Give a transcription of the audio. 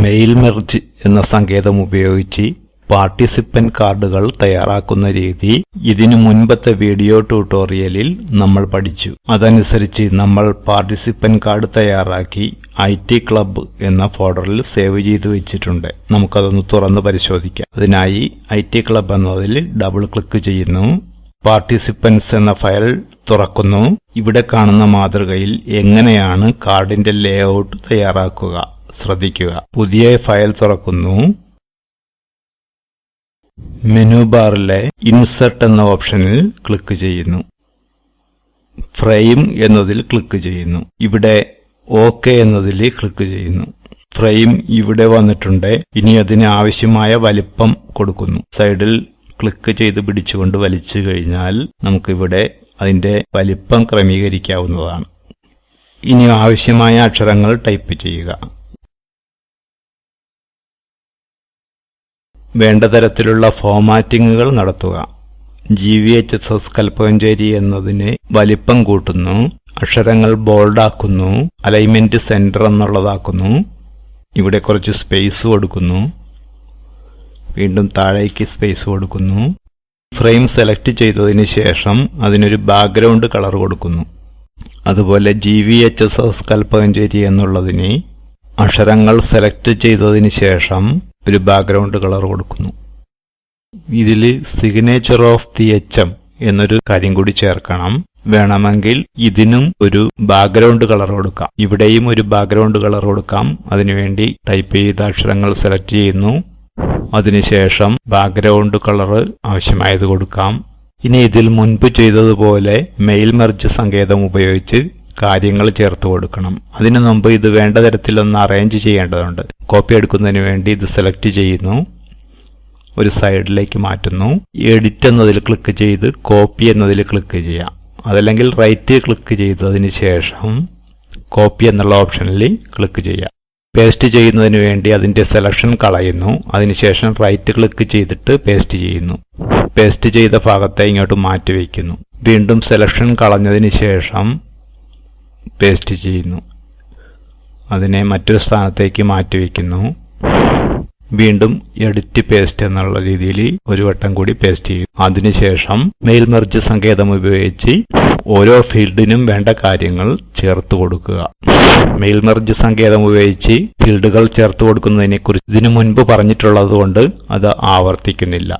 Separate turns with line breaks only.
Mail merge എന്ന സങ്കേതം ഉപയോഗിച്ച് പാർട്ടിസിപ്പന്റ് കാർഡുകൾ തയ്യാറാക്കുന്ന രീതി ഇതിനു മുൻപത്തെ വീഡിയോ ട്യൂട്ടോറിയലിൽ നമ്മൾ പഠിച്ചു. അതനുസരിച്ച് നമ്മൾ പാർട്ടിസിപ്പന്റ് കാർഡ് തയ്യാറാക്കി IT ക്ലബ്ബ് എന്ന ഫോൾഡറിൽ സേവ് ചെയ്തു വെച്ചിട്ടുണ്ട്. നമുക്കതൊന്ന് തുറന്ന് പരിശോധിക്കാം. അതിനായി IT ക്ലബ്ബ് എന്നതിൽ ഡബിൾ ക്ലിക്ക് ചെയ്യുന്നു. പാർട്ടിസിപ്പൻസ് എന്ന ഫയൽ തുറക്കുന്നു. ഇവിടെ കാണുന്ന മാതൃകയിൽ എങ്ങനെയാണ് കാർഡിന്റെ ലേഔട്ട് തയ്യാറാക്കുക ശ്രദ്ധിക്കുക. പുതിയ ഫയൽ തുറക്കുന്നു. മെനു ബാറിലെ ഇൻസെർട്ട് എന്ന ഓപ്ഷനിൽ ക്ലിക്ക് ചെയ്യുന്നു. ഫ്രെയിം എന്നതിൽ ക്ലിക്ക് ചെയ്യുന്നു. ഇവിടെ OK എന്നതിൽ ക്ലിക്ക് ചെയ്യുന്നു. ഫ്രെയിം ഇവിടെ വന്നിട്ടുണ്ട്. ഇനി അതിന് ആവശ്യമായ വലിപ്പം കൊടുക്കുന്നു. സൈഡിൽ ക്ലിക്ക് ചെയ്ത് പിടിച്ചുകൊണ്ട് വലിച്ചു കഴിഞ്ഞാൽ നമുക്കിവിടെ അതിന്റെ വലിപ്പം ക്രമീകരിക്കാവുന്നതാണ്. ഇനി ആവശ്യമായ അക്ഷരങ്ങൾ ടൈപ്പ് ചെയ്യുക. വേണ്ട തരത്തിലുള്ള ഫോർമാറ്റിങ്ങുകൾ നടത്തുക. GVHS കൽപ്പകഞ്ചേരി എന്നതിന് വലിപ്പം കൂട്ടുന്നു. അക്ഷരങ്ങൾ ബോൾഡാക്കുന്നു. Alignment centre എന്നുള്ളതാക്കുന്നു. ഇവിടെ കുറച്ച് സ്പേസ് കൊടുക്കുന്നു. വീണ്ടും താഴേക്ക് സ്പേസ് കൊടുക്കുന്നു. ഫ്രെയിം സെലക്ട് ചെയ്തതിന് ശേഷം അതിനൊരു ബാക്ക്ഗ്രൗണ്ട് കളർ കൊടുക്കുന്നു. അതുപോലെ GVHS കൽപ്പകഞ്ചേരി എന്നുള്ളതിന് അക്ഷരങ്ങൾ സെലക്ട് ചെയ്തതിന് ശേഷം ഒരു ബാക്ക്ഗ്രൗണ്ട് കളർ കൊടുക്കുന്നു. ഇതിൽ സിഗ്നേച്ചർ ഓഫ് ദി HM എന്നൊരു കാര്യം കൂടി ചേർക്കണം. വേണമെങ്കിൽ ഇതിനും ഒരു ബാക്ക്ഗ്രൗണ്ട് കളർ കൊടുക്കാം. ഇവിടെയും ഒരു ബാക്ക്ഗ്രൗണ്ട് കളർ കൊടുക്കാം. അതിനുവേണ്ടി ടൈപ്പ് ചെയ്ത അക്ഷരങ്ങൾ സെലക്ട് ചെയ്യുന്നു. അതിനുശേഷം ബാക്ക്ഗ്രൗണ്ട് കളർ ആവശ്യമായത് കൊടുക്കാം. ഇനി ഇതിൽ മുൻപ് ചെയ്തതുപോലെ മെയിൽ മെർജ് സങ്കേതം ഉപയോഗിച്ച് കാര്യങ്ങൾ ചേർത്ത് കൊടുക്കണം. അതിനു മുമ്പ് ഇത് വേണ്ട തരത്തിലൊന്ന് അറേഞ്ച് ചെയ്യേണ്ടതുണ്ട്. കോപ്പി എടുക്കുന്നതിന് വേണ്ടി ഇത് സെലക്ട് ചെയ്യുന്നു. ഒരു സൈഡിലേക്ക് മാറ്റുന്നു. എഡിറ്റ് എന്നതിൽ ക്ലിക്ക് ചെയ്ത് കോപ്പി എന്നതിൽ ക്ലിക്ക് ചെയ്യാം. അതല്ലെങ്കിൽ റൈറ്റ് ക്ലിക്ക് ചെയ്തതിന് ശേഷം കോപ്പി എന്നുള്ള ഓപ്ഷനിൽ ക്ലിക്ക് ചെയ്യാം. പേസ്റ്റ് ചെയ്യുന്നതിന് വേണ്ടി അതിന്റെ സെലക്ഷൻ കളയുന്നു. അതിനുശേഷം റൈറ്റ് ക്ലിക്ക് ചെയ്തിട്ട് പേസ്റ്റ് ചെയ്യുന്നു. പേസ്റ്റ് ചെയ്ത ഭാഗത്തെ ഇങ്ങോട്ട് മാറ്റി വയ്ക്കുന്നു. വീണ്ടും സെലക്ഷൻ കളഞ്ഞതിന് ശേഷം പേസ്റ്റ് ചെയ്യുന്നു. അതിനെ മറ്റൊരു സ്ഥാനത്തേക്ക് മാറ്റി വയ്ക്കുന്നു. വീണ്ടും എഡിറ്റ് പേസ്റ്റ് എന്നുള്ള രീതിയിൽ ഒരു വട്ടം കൂടി പേസ്റ്റ് ചെയ്യും. അതിനുശേഷം മെയിൽ മെർജ് സങ്കേതം ഉപയോഗിച്ച് ഓരോ ഫീൽഡിനും വേണ്ട കാര്യങ്ങൾ ചേർത്ത് കൊടുക്കുക. മെയിൽ മെർജ് സങ്കേതം ഉപയോഗിച്ച് ഫീൽഡുകൾ ചേർത്ത് കൊടുക്കുന്നതിനെ കുറിച്ച് ഇതിനു മുൻപ് പറഞ്ഞിട്ടുള്ളത് കൊണ്ട് അത് ആവർത്തിക്കുന്നില്ല.